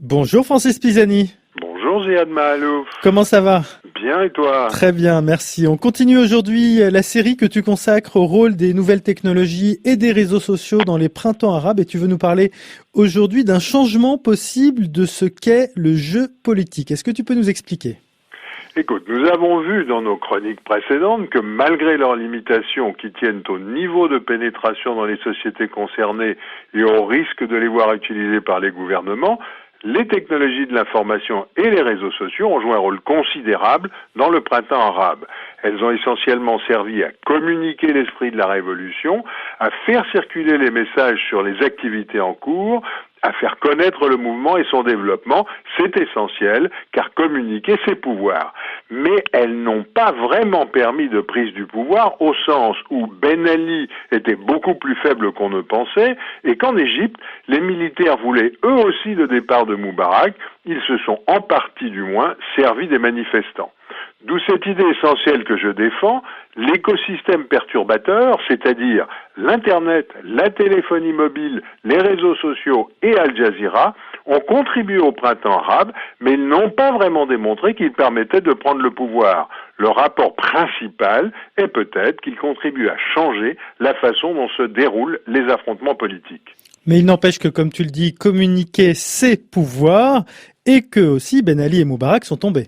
Bonjour Francis Pisani. Bonjour Ziad Mahalouf. Comment ça va? Bien et toi? Très bien, merci. On continue aujourd'hui la série que tu consacres au rôle des nouvelles technologies et des réseaux sociaux dans les printemps arabes et tu veux nous parler aujourd'hui d'un changement possible de ce qu'est le jeu politique. Est-ce que tu peux nous expliquer? Écoute, nous avons vu dans nos chroniques précédentes que malgré leurs limitations qui tiennent au niveau de pénétration dans les sociétés concernées et au risque de les voir utilisées par les gouvernements, les technologies de l'information et les réseaux sociaux ont joué un rôle considérable dans le printemps arabe. Elles ont essentiellement servi à communiquer l'esprit de la révolution, à faire circuler les messages sur les activités en cours, à faire connaître le mouvement et son développement. C'est essentiel, car communiquer, c'est pouvoir. Mais elles n'ont pas vraiment permis de prise du pouvoir au sens où Ben Ali était beaucoup plus faible qu'on ne pensait et qu'en Égypte, les militaires voulaient eux aussi le départ de Moubarak. Ils se sont en partie du moins servis des manifestants. D'où cette idée essentielle que je défends, l'écosystème perturbateur, c'est-à-dire l'Internet, la téléphonie mobile, les réseaux sociaux et Al Jazeera, ont contribué au printemps arabe, mais ils n'ont pas vraiment démontré qu'ils permettaient de prendre le pouvoir. Le rapport principal est peut-être qu'ils contribuent à changer la façon dont se déroulent les affrontements politiques. Mais il n'empêche que, comme tu le dis, communiquer, c'est pouvoir et que aussi Ben Ali et Moubarak sont tombés.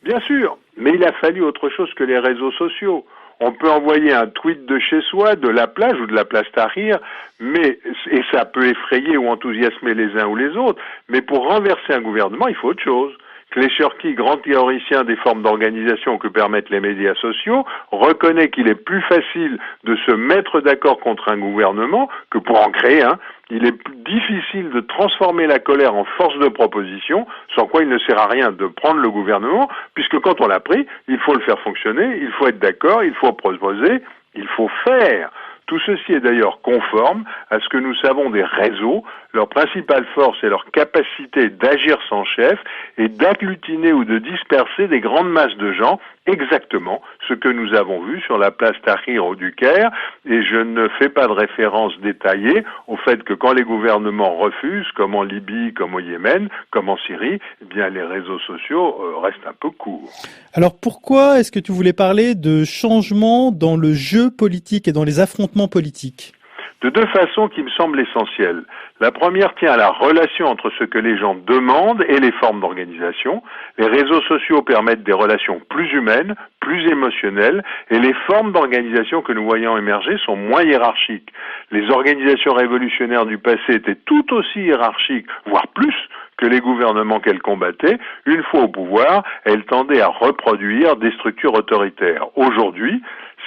Bien sûr, mais il a fallu autre chose que les réseaux sociaux. On peut envoyer un tweet de chez soi, de la plage ou de la place Tahrir, et ça peut effrayer ou enthousiasmer les uns ou les autres, mais pour renverser un gouvernement, il faut autre chose. Kleshurki, grand théoricien des formes d'organisation que permettent les médias sociaux, reconnaît qu'il est plus facile de se mettre d'accord contre un gouvernement que pour en créer un. Il est plus difficile de transformer la colère en force de proposition, sans quoi il ne sert à rien de prendre le gouvernement, puisque quand on l'a pris, il faut le faire fonctionner, il faut être d'accord, il faut proposer, il faut faire. Tout ceci est d'ailleurs conforme à ce que nous savons des réseaux. Leur principale force est leur capacité d'agir sans chef et d'agglutiner ou de disperser des grandes masses de gens, exactement ce que nous avons vu sur la place Tahrir au Caire. Et je ne fais pas de référence détaillée au fait que quand les gouvernements refusent, comme en Libye, comme au Yémen, comme en Syrie, eh bien les réseaux sociaux restent un peu courts. Alors pourquoi est-ce que tu voulais parler de changement dans le jeu politique et dans les affrontements politiques? De deux façons qui me semblent essentielles. La première tient à la relation entre ce que les gens demandent et les formes d'organisation. Les réseaux sociaux permettent des relations plus humaines, plus émotionnelles, et les formes d'organisation que nous voyons émerger sont moins hiérarchiques. Les organisations révolutionnaires du passé étaient tout aussi hiérarchiques, voire plus, que les gouvernements qu'elles combattaient. Une fois au pouvoir, elles tendaient à reproduire des structures autoritaires. Aujourd'hui,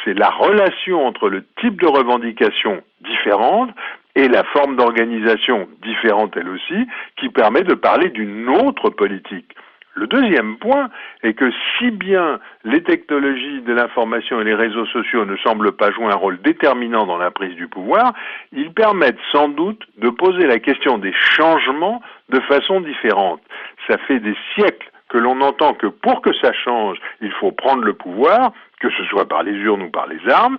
c'est la relation entre le type de revendication différente et la forme d'organisation différente elle aussi qui permet de parler d'une autre politique. Le deuxième point est que si bien les technologies de l'information et les réseaux sociaux ne semblent pas jouer un rôle déterminant dans la prise du pouvoir, ils permettent sans doute de poser la question des changements de façon différente. Ça fait des siècles que l'on entend que pour que ça change, il faut prendre le pouvoir, que ce soit par les urnes ou par les armes.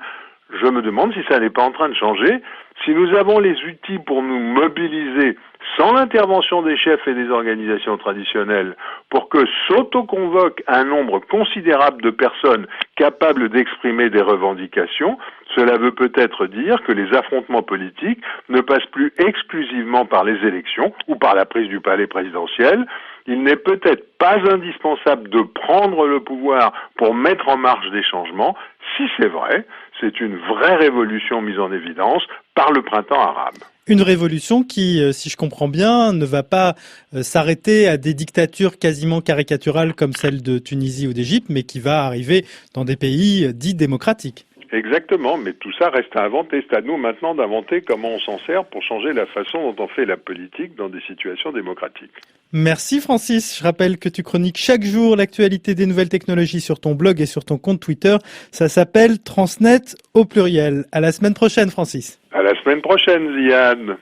Je me demande si ça n'est pas en train de changer. Si nous avons les outils pour nous mobiliser sans l'intervention des chefs et des organisations traditionnelles pour que s'autoconvoque un nombre considérable de personnes capables d'exprimer des revendications, cela veut peut-être dire que les affrontements politiques ne passent plus exclusivement par les élections ou par la prise du palais présidentiel. Il n'est peut-être pas indispensable de prendre le pouvoir pour mettre en marche des changements. Si c'est vrai, c'est une vraie révolution mise en évidence par le printemps arabe. Une révolution qui, si je comprends bien, ne va pas s'arrêter à des dictatures quasiment caricaturales comme celle de Tunisie ou d'Égypte, mais qui va arriver dans des pays dits démocratiques. Exactement, mais tout ça reste à inventer. C'est à nous maintenant d'inventer comment on s'en sert pour changer la façon dont on fait la politique dans des situations démocratiques. Merci Francis. Je rappelle que tu chroniques chaque jour l'actualité des nouvelles technologies sur ton blog et sur ton compte Twitter. Ça s'appelle Transnet au pluriel. À la semaine prochaine Francis. À la semaine prochaine, Ziad.